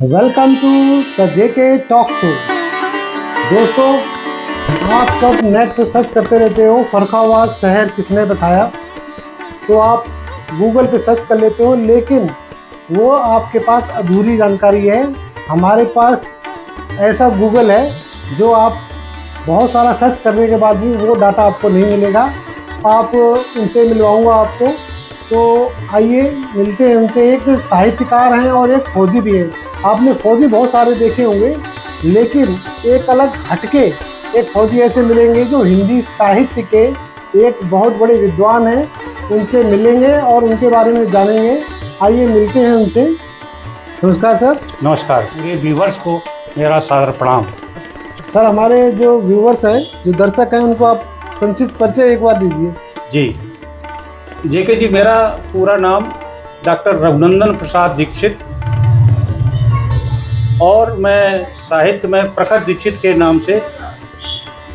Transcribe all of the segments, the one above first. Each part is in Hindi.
Welcome to the JK talk show. दोस्तों, आप सब नेट पर सर्च करते रहते हो फर्रुखाबाद शहर किसने बसाया, तो आप गूगल पे सर्च कर लेते हो, लेकिन वो आपके पास अधूरी जानकारी है। हमारे पास ऐसा गूगल है जो आप बहुत सारा सर्च करने के बाद भी वो डाटा आपको नहीं मिलेगा। आप उनसे मिलवाऊंगा आपको, तो आइए मिलते हैं उनसे। एक साहित्यकार हैं और एक फौजी भी हैं। आपने फौजी बहुत सारे देखे होंगे, लेकिन एक अलग हटके एक फौजी ऐसे मिलेंगे जो हिंदी साहित्य के एक बहुत बड़े विद्वान हैं। उनसे मिलेंगे और उनके बारे में जानेंगे। आइए मिलते हैं उनसे। नमस्कार सर। नमस्कार। मेरे व्यूवर्स को मेरा सादर प्रणाम। सर, हमारे जो व्यूवर्स हैं, जो दर्शक हैं, उनको आप संक्षिप्त परिचय एक बार दीजिए। जी, जेके जी, मेरा पूरा नाम डॉक्टर रघुनंदन प्रसाद दीक्षित और मैं साहित्य में प्रखर दीक्षित के नाम से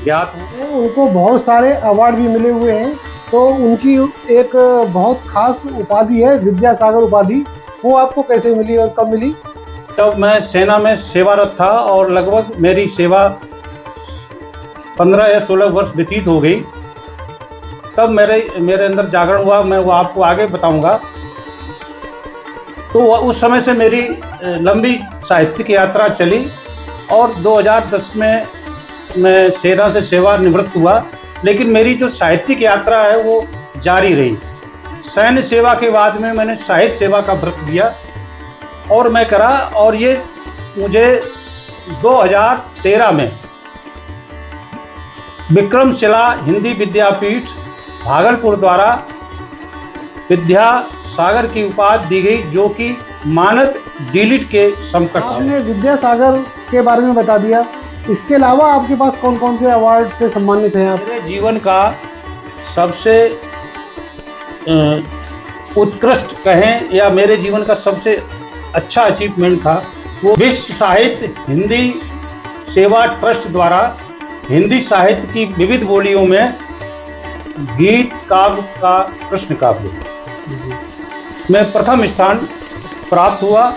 ज्ञात हूँ। उनको बहुत सारे अवार्ड भी मिले हुए हैं, तो उनकी एक बहुत खास उपाधि है विद्यासागर उपाधि। वो आपको कैसे मिली और कब मिली? तब मैं सेना में सेवारत था और लगभग मेरी सेवा 15 या 16 वर्ष व्यतीत हो गई। तब मेरे अंदर जागरण हुआ, मैं वो आपको आगे बताऊंगा। तो उस समय से मेरी लंबी साहित्यिक यात्रा चली और 2010 में मैं सेना से सेवानिवृत्त हुआ, लेकिन मेरी जो साहित्यिक यात्रा है वो जारी रही। सैन्य सेवा के बाद में मैंने साहित्य सेवा का व्रत लिया और मैं करा, और ये मुझे 2013 में विक्रमशिला हिंदी विद्यापीठ भागलपुर द्वारा विद्यासागर की उपाधि दी गई, जो कि मानद डीलिट के समकक्ष है। आपने विद्यासागर के बारे में बता दिया, इसके अलावा आपके पास कौन कौन से अवार्ड से सम्मानित हैं आप? मेरे जीवन का सबसे उत्कृष्ट कहें या मेरे जीवन का सबसे अच्छा अचीवमेंट था वो विश्व साहित्य हिंदी सेवा ट्रस्ट द्वारा हिंदी साहित्य की विविध बोलियों में गीत काव्य का कृष्ण काव्य में प्रथम स्थान प्राप्त हुआ,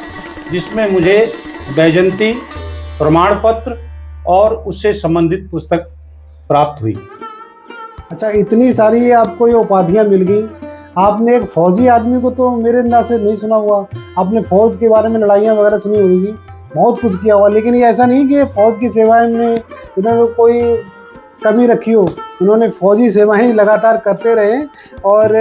जिसमें मुझे वैजयंती प्रमाण पत्र और उससे संबंधित पुस्तक प्राप्त हुई। अच्छा, इतनी सारी आपको ये उपाधियां मिल गई। आपने एक फौजी आदमी को तो मेरे अंदाज से नहीं सुना हुआ। आपने फौज के बारे में लड़ाइयाँ वगैरह सुनी होगी, बहुत कुछ किया हुआ, लेकिन ये ऐसा नहीं कि फौज की सेवाएं में इन्होंने कोई कमी रखी हो। उन्होंने फौजी सेवाएं लगातार करते रहे और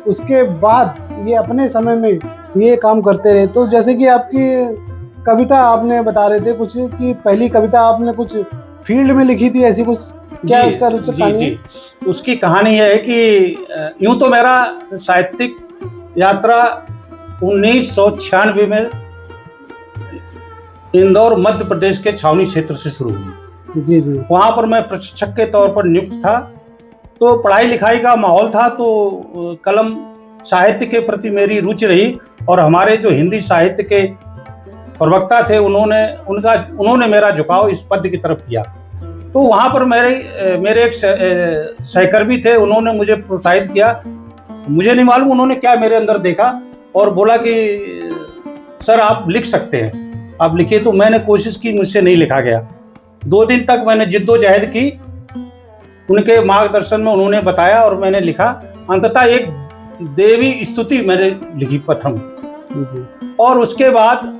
उसके बाद ये अपने समय में ये काम करते रहे। तो जैसे कि आपकी कविता आपने बता रहे थे कुछ, कि पहली कविता आपने कुछ फील्ड में लिखी थी, ऐसी कुछ, क्या उसका रोचक कहानी है? उसकी कहानी यह है कि यूं तो मेरा साहित्यिक यात्रा 1996 में इंदौर मध्य प्रदेश के छावनी क्षेत्र से शुरू हुई। जी जी। वहाँ पर मैं प्रशिक्षक के तौर पर नियुक्त था। तो पढ़ाई लिखाई का माहौल था, तो कलम साहित्य के प्रति मेरी रुचि रही, और हमारे जो हिंदी साहित्य के प्रवक्ता थे उन्होंने मेरा झुकाव इस पद की तरफ किया। तो वहाँ पर मेरे एक सहकर्मी थे, उन्होंने मुझे प्रोत्साहित किया। मुझे नहीं मालूम उन्होंने क्या मेरे अंदर देखा और बोला कि सर आप लिख सकते हैं, आप लिखिए। तो मैंने कोशिश की, मुझसे नहीं लिखा गया। 2 दिन तक मैंने जिद्दोजहद की, उनके मार्गदर्शन में उन्होंने बताया और मैंने लिखा। अंततः एक देवी स्तुति मैंने लिखी प्रथम, और उसके बाद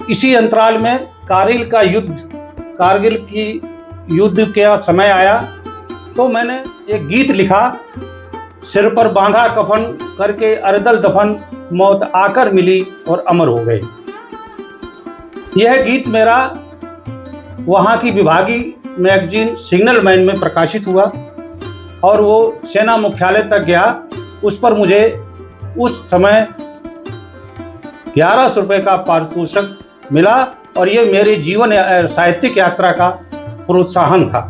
इसी अंतराल में कारगिल की युद्ध का समय आया, तो मैंने एक गीत लिखा, सिर पर बांधा कफन करके अरदल दफन, मौत आकर मिली और अमर हो गए। यह गीत मेरा वहाँ की विभागीय मैगजीन सिग्नल मैन में प्रकाशित हुआ और वो सेना मुख्यालय तक गया। उस पर मुझे उस समय 1100 रुपये का पारितोषिक मिला, और ये मेरे जीवन साहित्यिक यात्रा का प्रोत्साहन था।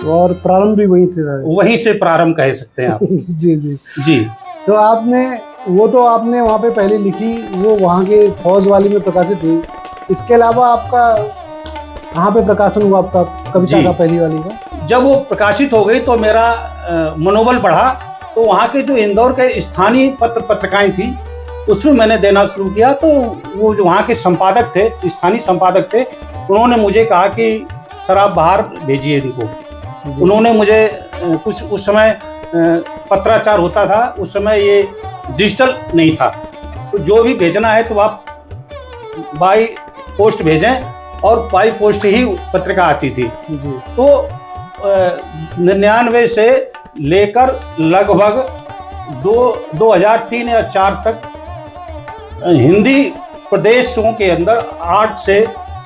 और प्रारंभ भी वहीं से प्रारंभ कह सकते हैं आप। जी जी जी। तो आपने वहाँ पे पहले लिखी, वो वहाँ के फौज वाली में प्रकाशित हुई। इसके अलावा आपका कहाँ पे प्रकाशन हुआ आपका कविता का, पहली वाली का? जब वो प्रकाशित हो गई तो मेरा मनोबल बढ़ा। तो वहाँ के जो इंदौर के स्थानीय पत्रिकाएं थी, उसमें मैंने देना शुरू किया। तो वो जो वहाँ के संपादक थे, स्थानीय संपादक थे, उन्होंने मुझे कहा कि सर आप बाहर भेजिए इनको। उन्होंने मुझे कुछ उस समय पत्राचार होता था, उस समय ये डिजिटल नहीं था, तो जो भी भेजना है तो आप बाई पोस्ट भेजें, और बाई पोस्ट ही पत्रिका आती थी। तो 99 से लेकर लगभग 2003 या 4 तक हिंदी प्रदेशों के अंदर 8 से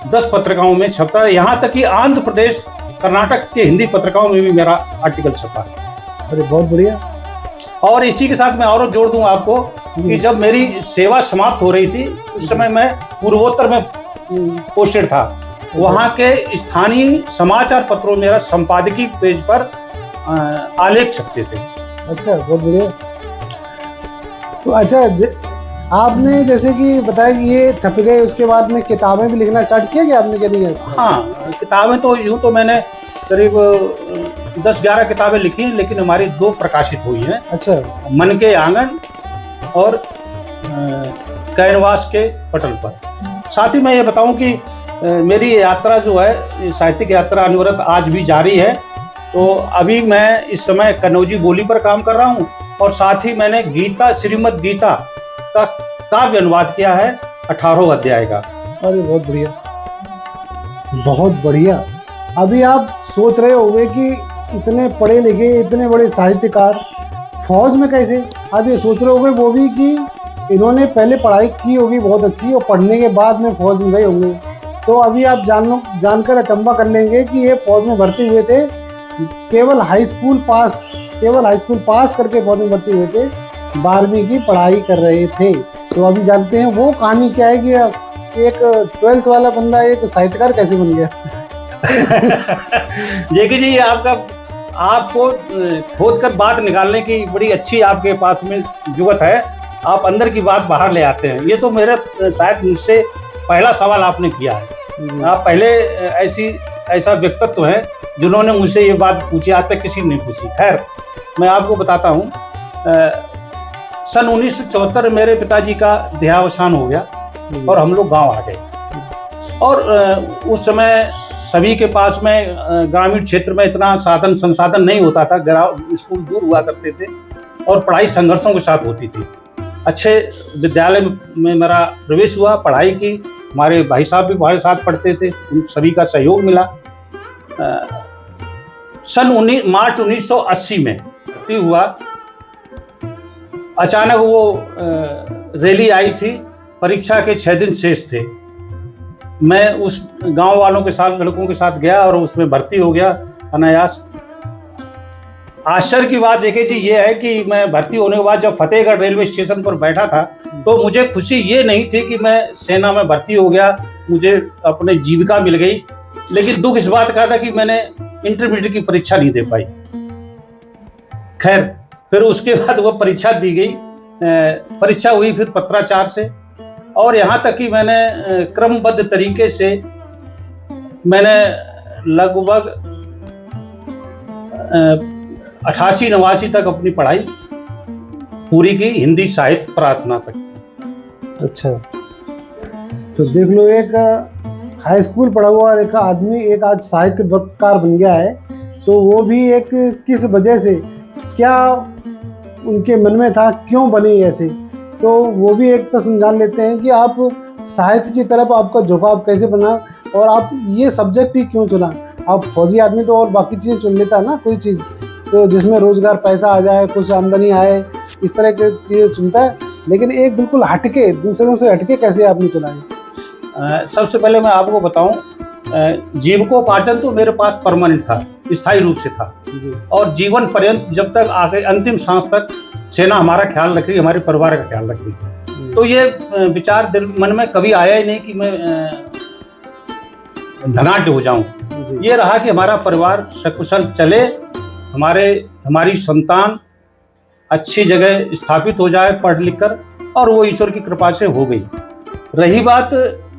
10 पत्रिकाओं में छपता है। यहाँ तक कि आंध्र प्रदेश, कर्नाटक के हिंदी पत्रिकाओं में भी मेरा आर्टिकल छपा है। अरे बहुत बढ़िया। और इसी के साथ मैं और जोड़ दूं आपको कि जब मेरी सेवा समाप्त हो रही थी, उस समय मैं पूर्वोत्तर में पोस्टेड था। वहाँ के स्थानीय समाचार पत्रों में मेरा संपादकीय पेज पर आलेख छपते थे। अच्छा, बहुत बढ़िया। तो अच्छा, आपने जैसे कि बताया कि ये छप गए, उसके बाद में किताबें भी लिखना स्टार्ट किया क्या आपने, क्या नहीं किया? हाँ, किताबें तो यूँ तो मैंने करीब 10-11 किताबें लिखी हैं, लेकिन हमारी 2 प्रकाशित हुई हैं। अच्छा। मन के आंगन और कैनवास के पटल पर। साथ ही मैं ये बताऊं कि मेरी यात्रा जो है, साहित्यिक यात्रा अनवरत आज भी जारी है। तो अभी मैं इस समय कन्नौजी बोली पर काम कर रहा हूँ, और साथ ही मैंने गीता, श्रीमद् गीता का काव्य अनुवाद किया है 18 अध्याय का। अरे बहुत बढ़िया, बहुत बढ़िया। अभी आप सोच रहे होंगे कि इतने पढ़े लिखे, इतने बड़े साहित्यकार फौज में कैसे? आप ये सोच रहे होंगे वो भी कि इन्होंने पहले पढ़ाई की होगी बहुत अच्छी, और पढ़ने के बाद में फौज में गए होंगे। तो अभी आप जानकर अचंभा कर लेंगे कि ये फौज में भर्ती हुए थे, केवल हाई स्कूल पास करके फौज में भर्ती हुए थे, 12वीं की पढ़ाई कर रहे थे। तो अभी जानते हैं वो कहानी क्या है कि एक 12th वाला बंदा एक साहित्यकार कैसे बन गया। जेके जी, आपको खोद कर बात निकालने की बड़ी अच्छी आपके पास में जुगत है। आप अंदर की बात बाहर ले आते हैं। ये तो मेरे शायद मुझसे पहला सवाल आपने किया है। आप पहले ऐसा व्यक्तित्व है जिन्होंने मुझसे ये बात पूछी, आज तक किसी ने नहीं पूछी। खैर, मैं आपको बताता हूँ। सन 1974 मेरे पिताजी का देहावसान हो गया और हम लोग गांव आ गए। और उस समय सभी के पास में ग्रामीण क्षेत्र में इतना साधन संसाधन नहीं होता था, स्कूल दूर हुआ करते थे और पढ़ाई संघर्षों के साथ होती थी। अच्छे विद्यालय में मेरा प्रवेश हुआ, पढ़ाई की, हमारे भाई साहब भी हमारे साथ पढ़ते थे, उन सभी का सहयोग मिला। मार्च 1980 में भर्ती हुआ। अचानक वो रैली आई थी, परीक्षा के 6 दिन शेष थे। मैं उस गांव वालों के साथ, लड़कों के साथ गया और उसमें भर्ती हो गया अनायास। आश्चर्य की बात जेके जी ये है कि मैं भर्ती होने के बाद जब फतेहगढ़ रेलवे स्टेशन पर बैठा था, तो मुझे खुशी ये नहीं थी कि मैं सेना में भर्ती हो गया, मुझे अपने जीविका मिल गई, लेकिन दुख इस बात का था कि मैंने इंटरमीडिएट की परीक्षा नहीं दे पाई। खैर, फिर उसके बाद वो परीक्षा दी गई, परीक्षा हुई फिर पत्राचार से, और यहाँ तक कि मैंने क्रमबद्ध तरीके से मैंने लगभग 88-89 तक अपनी पढ़ाई पूरी की, हिंदी साहित्य प्रार्थना तक। अच्छा, तो देख लो, एक हाई स्कूल पढ़ा हुआ एक आदमी एक आज साहित्यकार बन गया है। तो वो भी एक किस वजह से, क्या उनके मन में था, क्यों बने ऐसे, तो वो भी एक प्रश्न जान लेते हैं कि आप साहित्य की तरफ आपका झुकाव कैसे बना, और आप ये सब्जेक्ट ही क्यों चुना। आप फौजी आदमी तो और बाकी चीज़ें चुन लेता है ना, कोई चीज़ तो जिसमें रोजगार, पैसा आ जाए, कुछ आमदनी आए, इस तरह की चीज़ें चुनता है, लेकिन एक बिल्कुल हटके, दूसरों से हटके कैसे आपने चुना है? सबसे पहले मैं आपको बताऊं, जीविकोपार्जन तो मेरे पास परमानेंट था, स्थायी रूप से था जी। और जीवन पर्यंत जब तक आगे अंतिम सांस तक सेना हमारा ख्याल रख रही, हमारे परिवार का ख्याल रख रही। तो ये विचार मन में कभी आया ही नहीं कि मैं धनाढ्य हो जाऊं। ये रहा कि हमारा परिवार सकुशल चले, हमारी संतान अच्छी जगह स्थापित हो जाए पढ़ लिख कर, और वो ईश्वर की कृपा से हो गई। रही बात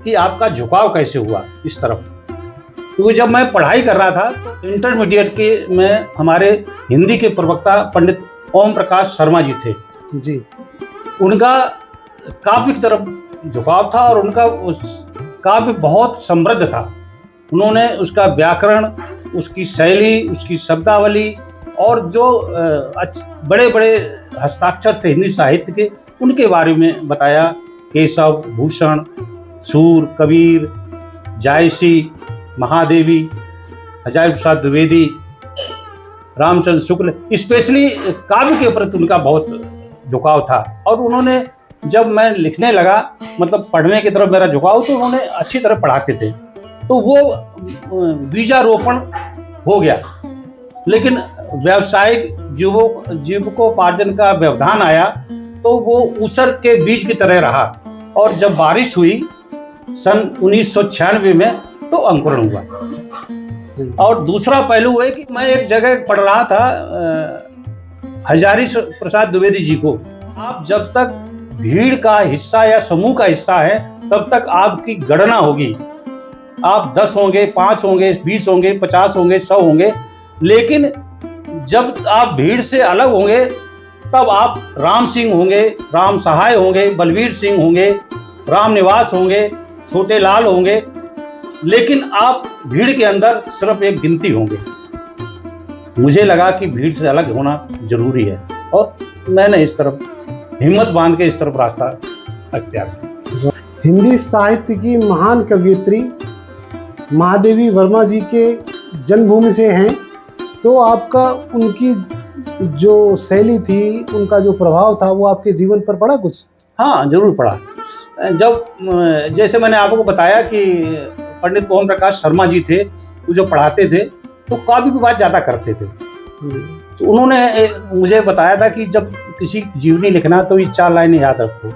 कि आपका झुकाव कैसे हुआ इस तरफ, क्योंकि जब मैं पढ़ाई कर रहा था तो इंटरमीडिएट के में हमारे हिंदी के प्रवक्ता पंडित ओम प्रकाश शर्मा जी थे जी। उनका काव्य की तरफ झुकाव था और उनका उस काव्य बहुत समृद्ध था। उन्होंने उसका व्याकरण, उसकी शैली, उसकी शब्दावली और जो बड़े बड़े हस्ताक्षर थे हिंदी साहित्य के, उनके बारे में बताया। केशव, भूषण, सूर, कबीर, जायसी, महादेवी, हजारी प्रसाद द्विवेदी, रामचंद्र शुक्ल, स्पेशली काव्य के प्रति उनका बहुत झुकाव था। और उन्होंने, जब मैं लिखने लगा, मतलब पढ़ने की तरफ मेरा झुकाव, तो उन्होंने अच्छी तरह पढ़ाते थे, तो वो बीजारोपण हो गया। लेकिन व्यावसायिक जीविकोपार्जन का व्यवधान आया तो वो ऊसर के बीज की तरह रहा। और जब बारिश हुई सन 1996 में, तो अंकुरण हुआ। और दूसरा पहलू है कि मैं एक जगह पढ़ रहा था हजारी प्रसाद द्विवेदी जी को, आप जब तक भीड़ का हिस्सा या समूह का हिस्सा है, तब तक आपकी गणना होगी। आप 10 होंगे, 5 होंगे, 20 होंगे, 50 होंगे, 100 होंगे, लेकिन जब आप भीड़ से अलग होंगे, तब आप राम सिंह होंगे, राम सहाय होंगे, बलवीर सिंह होंगे, राम निवास होंगे, छोटे लाल होंगे, लेकिन आप भीड़ के अंदर सिर्फ एक गिनती होंगे। मुझे लगा कि भीड़ से अलग होना जरूरी है, और मैंने इस तरफ हिम्मत बांध के इस तरफ रास्ता अख्तियार किया। हिंदी साहित्य की महान कवयित्री महादेवी वर्मा जी के जन्मभूमि से हैं, तो आपका उनकी जो शैली थी, उनका जो प्रभाव था, वो आपके जीवन पर पड़ा कुछ? हाँ, जरूर पड़ा। जब, जैसे मैंने आपको बताया कि पंडित ओम प्रकाश शर्मा जी थे, वो जो पढ़ाते थे, तो काव्य की बात ज़्यादा करते थे। तो उन्होंने मुझे बताया था कि जब किसी जीवनी लिखना तो इस 4 लाइनें याद रखो।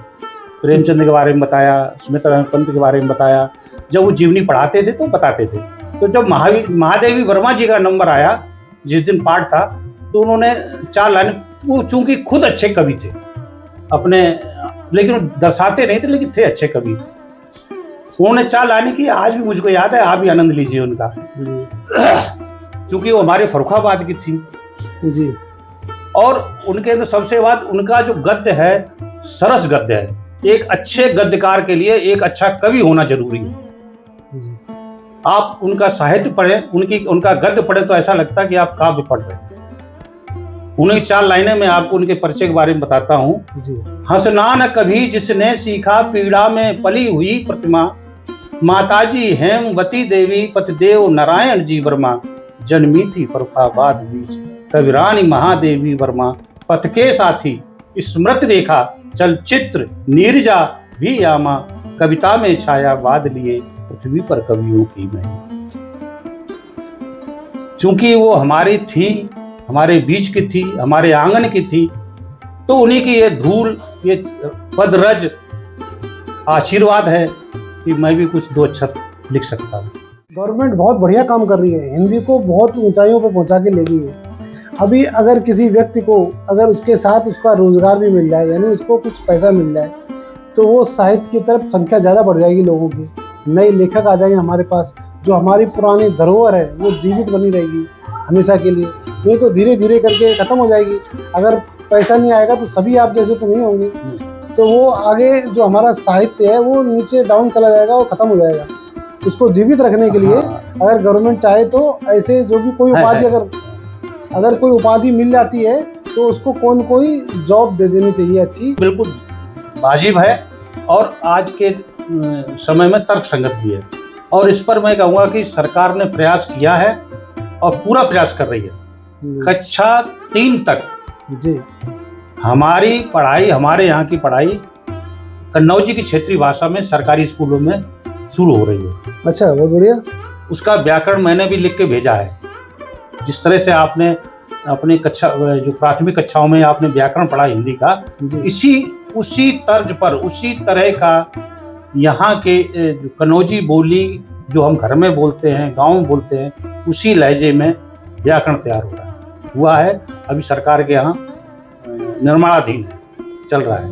प्रेमचंद के बारे में बताया, सुमित्रा पंत के बारे में बताया। जब वो जीवनी पढ़ाते थे तो बताते थे। तो जब महादेवी वर्मा जी का नंबर आया, जिस दिन पाठ था, तो उन्होंने 4 लाइनें, वो चूंकि खुद अच्छे कवि थे अपने, लेकिन दर्शाते नहीं थे, लेकिन थे अच्छे कवि। उन्होंने 4 लाइनें की, आज भी मुझको याद है, आप भी आनंद लीजिए उनका। चूंकि वो हमारे फर्रुखाबाद की थी जी, और उनके अंदर सबसे बात, उनका जो गद्य है, सरस गद्य है। एक अच्छे गद्यकार के लिए एक अच्छा कवि होना जरूरी है। आप उनका साहित्य पढ़ें, उनका गद्य पढ़ें, तो ऐसा लगता है कि आप काव्य पढ़ रहे हैं। उन्हीं 4 लाइनें मैं आपको उनके परिचय के बारे में बताता हूँ। हंसना न कभी जिसने सीखा, पीड़ा में पली हुई प्रतिमा, माताजी हेमवती देवी, पतिदेव नारायण जी वर्मा, जन्मी थी फर्रुखाबाद बीच, कविरानी महादेवी वर्मा, पथ के साथी स्मृत रेखा, चलचित्र नीरजा भी यामा, कविता में छाया बाद लिए पृथ्वी पर कवियों की मैं। चूंकि वो हमारी थी, हमारे बीच की थी, हमारे आंगन की थी, तो उन्हीं की ये धूल, ये पदरज आशीर्वाद है कि मैं भी कुछ 2 अक्षर लिख सकता हूँ। गवर्नमेंट बहुत बढ़िया काम कर रही है, हिंदी को बहुत ऊंचाइयों पर पहुंचा के ले गई है। अभी अगर किसी व्यक्ति को, अगर उसके साथ उसका रोजगार भी मिल जाए, यानी उसको कुछ पैसा मिल जाए, तो वो साहित्य की तरफ संख्या ज़्यादा बढ़ जाएगी लोगों की। नए लेखक आ जाएंगे हमारे पास, जो हमारी पुरानी धरोहर है वो जीवित बनी रहेगी हमेशा के लिए। नहीं तो धीरे धीरे करके ख़त्म हो जाएगी। अगर पैसा नहीं आएगा तो सभी आप जैसे तो नहीं होंगे, तो वो आगे जो हमारा साहित्य है वो नीचे डाउन चला जाएगा, वो ख़त्म हो जाएगा। उसको जीवित रखने के लिए अगर गवर्नमेंट चाहे तो ऐसे जो भी कोई उपाधि, अगर कोई उपाधि मिल जाती है तो उसको कोई जॉब दे देनी चाहिए अच्छी। बिल्कुल वाजिब है, और आज के समय में तर्कसंगत भी है। और इस पर मैं कहूँगा कि सरकार ने प्रयास किया है और पूरा प्रयास कर रही है। कक्षा 3 तक जी हमारी पढ़ाई, हमारे यहाँ की पढ़ाई कन्नौजी की क्षेत्रीय भाषा में सरकारी स्कूलों में शुरू हो रही है। अच्छा, बहुत बढ़िया। उसका व्याकरण मैंने भी लिख के भेजा है। जिस तरह से आपने अपनी कक्षा, जो प्राथमिक कक्षाओं में आपने व्याकरण पढ़ा हिंदी का, उसी तर्ज पर, उसी तरह का यहाँ के जो कन्नौजी बोली जो हम घर में बोलते हैं, गांव में बोलते हैं, उसी लहजे में व्याकरण तैयार हुआ है। अभी सरकार के यहाँ निर्माणाधीन है, चल रहा है।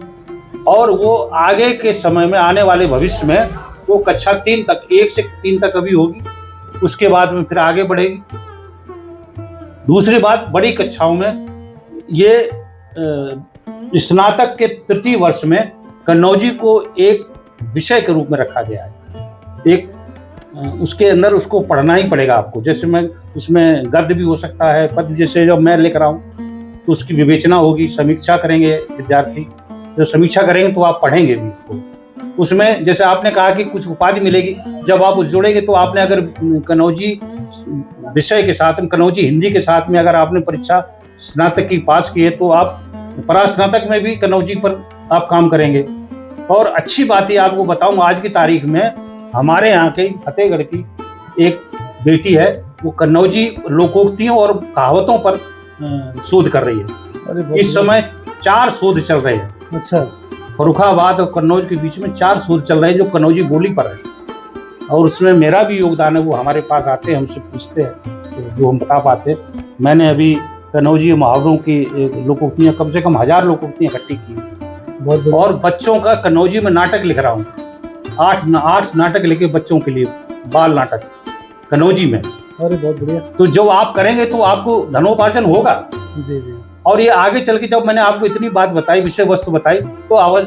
और वो आगे के समय में, आने वाले भविष्य में, वो कक्षा 3 तक, 1 से 3 तक अभी होगी, उसके बाद में फिर आगे बढ़ेगी। दूसरी बात, बड़ी कक्षाओं में ये स्नातक के 3य वर्ष में कन्नौजी को एक विषय के रूप में रखा गया है। एक उसके अंदर उसको पढ़ना ही पड़ेगा आपको। जैसे मैं उसमें गद्य भी हो सकता है, पद्य, जैसे जब मैं लिख रहा हूँ तो उसकी विवेचना होगी, समीक्षा करेंगे विद्यार्थी। जब समीक्षा करेंगे तो आप पढ़ेंगे भी उसको। उसमें जैसे आपने कहा कि कुछ उपाधि मिलेगी, जब आप उस जोड़ेंगे तो आपने अगर कन्नौजी विषय के साथ, कन्नौजी हिंदी के साथ में अगर आपने परीक्षा स्नातक की पास की है तो आप परास्नातक में भी कन्नौजी पर आप काम करेंगे। और अच्छी बात ये आपको बताऊं, आज की तारीख में हमारे यहाँ के फतेहगढ़ की एक बेटी है, वो कन्नौजी लोकोक्तियों और कहावतों पर शोध कर रही है। इस समय 4 शोध चल रहे हैं। अच्छा। फर्रुखाबाद और कन्नौज के बीच में 4 शोध चल रहे हैं जो कन्नौजी बोली पर है। और उसमें मेरा भी योगदान है। वो हमारे पास आते हैं, हमसे पूछते हैं तो जो हम बता पाते हैं। मैंने अभी कन्नौजी मुहावरों की लोकोक्तियाँ कम से कम 1000 लोकोक्तियाँ इकट्ठी की। और बच्चों का कन्नौजी में नाटक लिख रहा हूँ। 8 नाटक लिखे बच्चों के लिए, बाल नाटक कन्नौजी में। अरे बहुत बढ़िया। तो जो आप करेंगे तो आपको धनोपार्जन होगा। जी जी। और ये आगे चल के जब मैंने आपको इतनी बात बताई, विषय वस्तु बताई, तो आवाज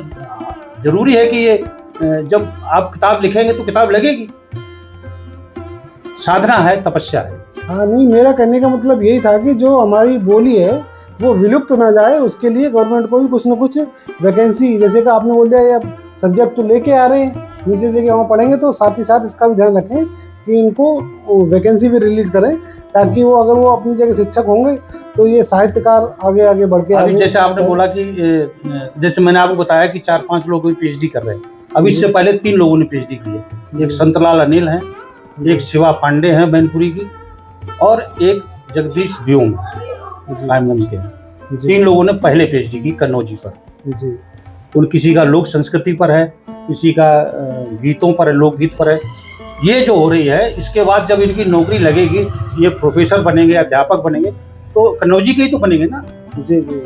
जरूरी है कि ये जब आप किताब लिखेंगे तो किताब लगेगी। साधना है, तपस्या है। हाँ, नहीं, मेरा कहने का मतलब यही था कि जो हमारी बोली है वो विलुप्त ना जाए, उसके लिए गवर्नमेंट को भी कुछ ना कुछ वैकेंसी, जैसे कि आपने बोल दिया, या सब्जेक्ट तो लेके आ रहे हैं नीचे से कि वहाँ पढ़ेंगे, तो साथ ही साथ इसका भी ध्यान रखें कि इनको वैकेंसी भी रिलीज करें, ताकि वो अगर वो अपनी जगह शिक्षक होंगे तो ये साहित्यकार आगे आगे बढ़ के अभी जैसे आपने बोला कि जैसे मैंने आपको बताया कि 4-5 लोग पीएचडी कर रहे हैं। अब इससे पहले 3 लोगों ने पीएचडी की है। एक संतलाल अनिल है, एक शिवा पांडे हैं मैनपुरी की, और एक जगदीश व्योम रायगंज के। 3 लोगों ने पहले पीएचडी की कन्नौजी पर। जी। उन किसी का लोक संस्कृति पर है, किसी का गीतों पर है, लोकगीत पर है। ये जो हो रही है, इसके बाद जब इनकी नौकरी लगेगी, ये प्रोफेसर बनेंगे, अध्यापक बनेंगे, तो कन्नौजी के ही तो बनेंगे ना। जी जी।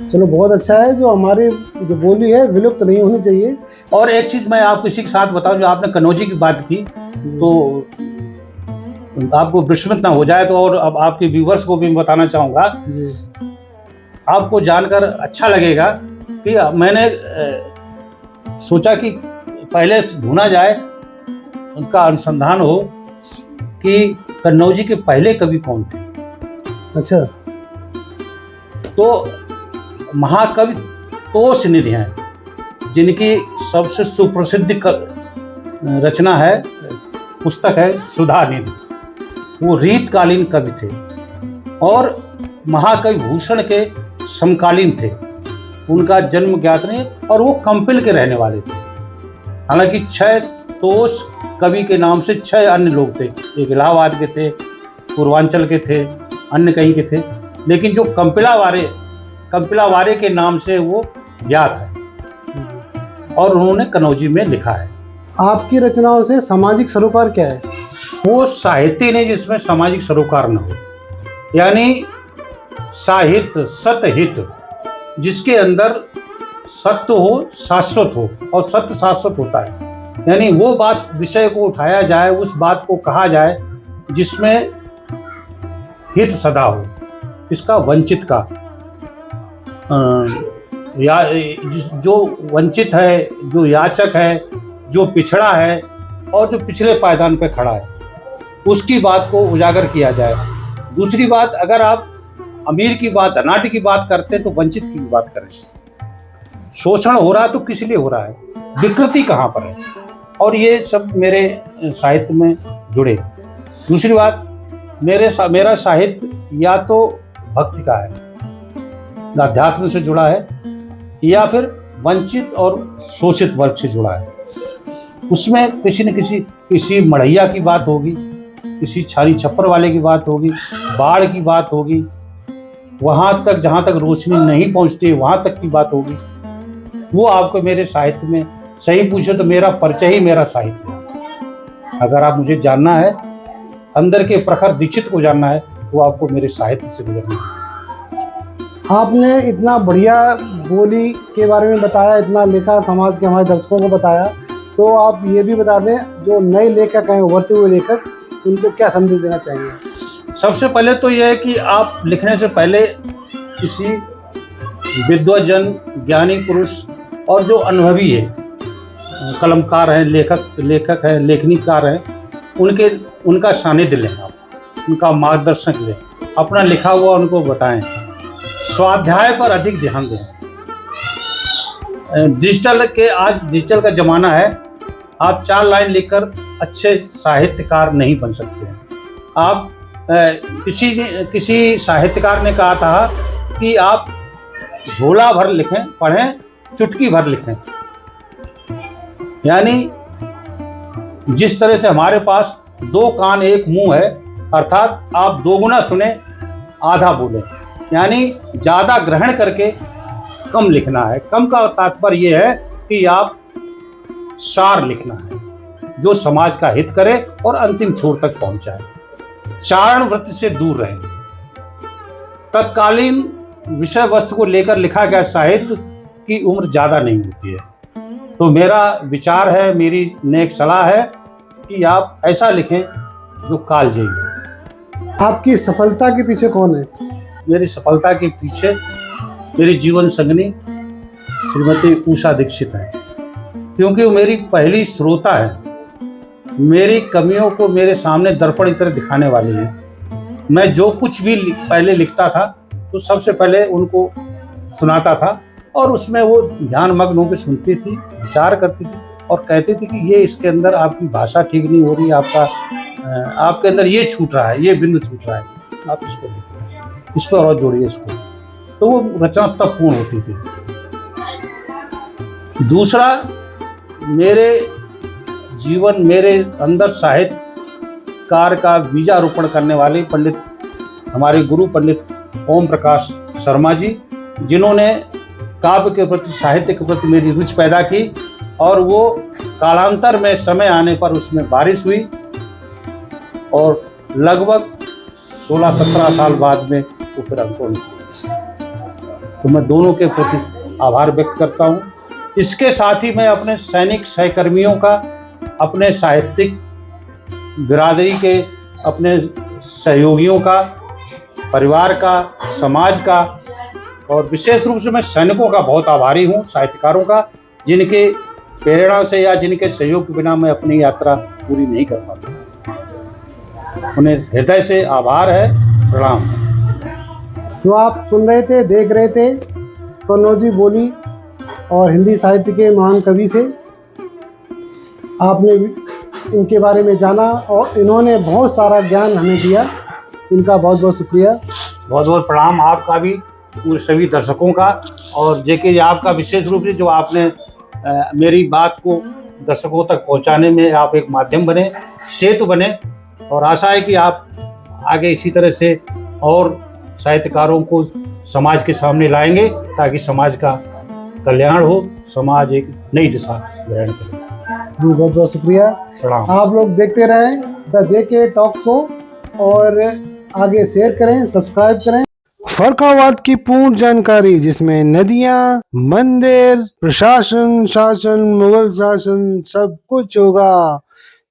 चलो, बहुत अच्छा है। जो हमारी जो बोली है विलुप्त नहीं होनी चाहिए। और एक चीज मैं आपको इसी के साथ बताऊं, जो आपने कन्नौजी की बात की, तो आपको विस्मृत ना हो जाए तो, और अब आपके व्यूवर्स को भी बताना चाहूंगा, आपको जानकर अच्छा लगेगा कि मैंने सोचा कि पहले ढूंढा जाए, उनका अनुसंधान हो कि कन्नौजी के पहले कवि कौन थे। अच्छा। तो महाकवि तोष निधि हैं, जिनकी सबसे सुप्रसिद्ध रचना है, पुस्तक है सुधा निधि। वो रीतकालीन कवि थे और महाकवि भूषण के समकालीन थे। उनका जन्म ज्ञात नहीं, और वो कंपिल के रहने वाले थे। हालांकि 6 तोष कवि के नाम से 6 अन्य लोग थे। एक इलाहाबाद के थे, पूर्वांचल के थे, अन्य कहीं के थे, लेकिन जो कंपिलावारे के नाम से वो ज्ञात है, और उन्होंने कन्नौजी में लिखा है। आपकी रचनाओं से सामाजिक सरोकार क्या है? वो साहित्य नहीं जिसमें सामाजिक सरोकार न हो, यानी साहित्य सतहित, जिसके अंदर सत्य हो, शाश्वत हो, और सत्य शाश्वत होता है। यानी वो बात, विषय को उठाया जाए, उस बात को कहा जाए जिसमें हित सदा हो, इसका वंचित का, या जो वंचित है, जो याचक है, जो पिछड़ा है, और जो पिछले पायदान पे खड़ा है, उसकी बात को उजागर किया जाए। दूसरी बात, अगर आप अमीर की बात, धनाढ्य की बात करते हैं तो वंचित की भी बात करें। शोषण हो रहा है तो किस लिए हो रहा है, विकृति कहाँ पर है, और ये सब मेरे साहित्य में जुड़े। दूसरी बात, मेरा साहित्य या तो भक्ति का है, अध्यात्म से जुड़ा है, या फिर वंचित और शोषित वर्ग से जुड़ा है। उसमें किसी न किसी मढ़ैया की बात होगी, किसी छारी छप्पर वाले की बात होगी, बाढ़ की बात होगी, वहाँ तक जहाँ तक रोशनी नहीं पहुँचती वहाँ तक की बात होगी। वो आपको मेरे साहित्य में, सही पूछे तो मेरा परिचय ही मेरा साहित्य है। अगर आप मुझे जानना है, अंदर के प्रखर दीक्षित को जानना है, तो आपको मेरे साहित्य से गुजरना है। आपने इतना बढ़िया बोली के बारे में बताया, इतना लिखा, समाज के हमारे दर्शकों को बताया, तो आप ये भी बता दें, जो नए लेखक हैं, उभरते हुए लेखक, उनको क्या संदेश देना चाहिए? सबसे पहले तो यह है कि आप लिखने से पहले किसी विद्वजन, ज्ञानी पुरुष और जो अनुभवी है, कलमकार हैं, लेखक हैं, लेखनीकार हैं, उनका सानिध्य लें आप, उनका मार्गदर्शन लें, अपना लिखा हुआ उनको बताएं, स्वाध्याय पर अधिक ध्यान दें। आज डिजिटल का ज़माना है, आप 4 लाइन लिखकर अच्छे साहित्यकार नहीं बन सकते हैं। आप किसी साहित्यकार ने कहा था कि आप झोला भर लिखें, पढ़ें, चुटकी भर लिखें। यानी जिस तरह से हमारे पास 2 कान 1 मुंह है, अर्थात आप 2 गुना सुने, आधा बोलें। यानी ज़्यादा ग्रहण करके कम लिखना है। कम का तात्पर्य यह है कि आप सार लिखना है, जो समाज का हित करे और अंतिम छोर तक पहुंचाए। चारण वृत्ति से दूर रहें। तत्कालीन विषय वस्तु को लेकर लिखा गया साहित्य की उम्र ज़्यादा नहीं होती है। तो मेरा विचार है, मेरी नेक सलाह है कि आप ऐसा लिखें जो कालजयी हो। आपकी सफलता के पीछे कौन है? मेरी सफलता के पीछे मेरी जीवन संगनी श्रीमती उषा दीक्षित है, क्योंकि वो मेरी पहली श्रोता है। मेरी कमियों को मेरे सामने दर्पण की तरह दिखाने वाली है। मैं जो कुछ भी पहले लिखता था तो सबसे पहले उनको सुनाता था, और उसमें वो ध्यान मग्न होकर सुनती थी, विचार करती थी और कहती थी कि ये इसके अंदर आपकी भाषा ठीक नहीं हो रही, आपके अंदर ये छूट रहा है, ये बिंदु छूट रहा है, आप इसको लिखिए, इस पर और जोड़िए इसको। तो वो रचना तब पूर्ण होती थी। दूसरा, मेरे जीवन, मेरे अंदर साहित्यकार का बीजारोपण करने वाले पंडित, हमारे गुरु पंडित ओम प्रकाश शर्मा जी, जिन्होंने काव्य के प्रति, साहित्य के प्रति मेरी रुचि पैदा की, और वो कालांतर में समय आने पर उसमें बारिश हुई, और लगभग 16-17 साल बाद में वो फिर अंकुरण हुआ। तो मैं दोनों के प्रति आभार व्यक्त करता हूँ। इसके साथ ही मैं अपने सैनिक सहकर्मियों का, अपने साहित्यिक बिरादरी के अपने सहयोगियों का, परिवार का, समाज का, और विशेष रूप से मैं सैनिकों का बहुत आभारी हूँ, साहित्यकारों का, जिनके प्रेरणा से या जिनके सहयोग के बिना मैं अपनी यात्रा पूरी नहीं कर पाता। उन्हें हृदय से आभार है, प्रणाम। जो आप सुन रहे थे, देख रहे थे, कन्नौजी बोली और हिंदी साहित्य के महान कवि से आपने इनके बारे में जाना, और इन्होंने बहुत सारा ज्ञान हमें दिया। इनका बहुत बहुत शुक्रिया। बहुत बहुत प्रणाम आपका भी, पूरे सभी दर्शकों का, और जेके आपका विशेष रूप से जो आपने मेरी बात को दर्शकों तक पहुंचाने में आप एक माध्यम बने, सेतु बने, और आशा है कि आप आगे इसी तरह से और साहित्यकारों को समाज के सामने लाएंगे, ताकि समाज का कल्याण हो, समाज एक नई दिशा ग्रहण करे। जी बहुत बहुत शुक्रिया, प्रणाम। आप लोग देखते रहें द जेके टॉक शो, और आगे शेयर करें, सब्सक्राइब करें। फर्रुखाबाद की पूर्ण जानकारी, जिसमें नदियां, मंदिर, प्रशासन, शासन, मुगल शासन, सब कुछ होगा,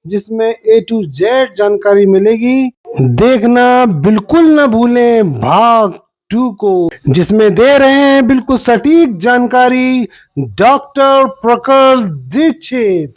जिसमें A to Z जानकारी मिलेगी। देखना बिल्कुल न भूलें भाग 2 को, जिसमें दे रहे हैं बिल्कुल सटीक जानकारी डॉक्टर प्रखर दीक्षित।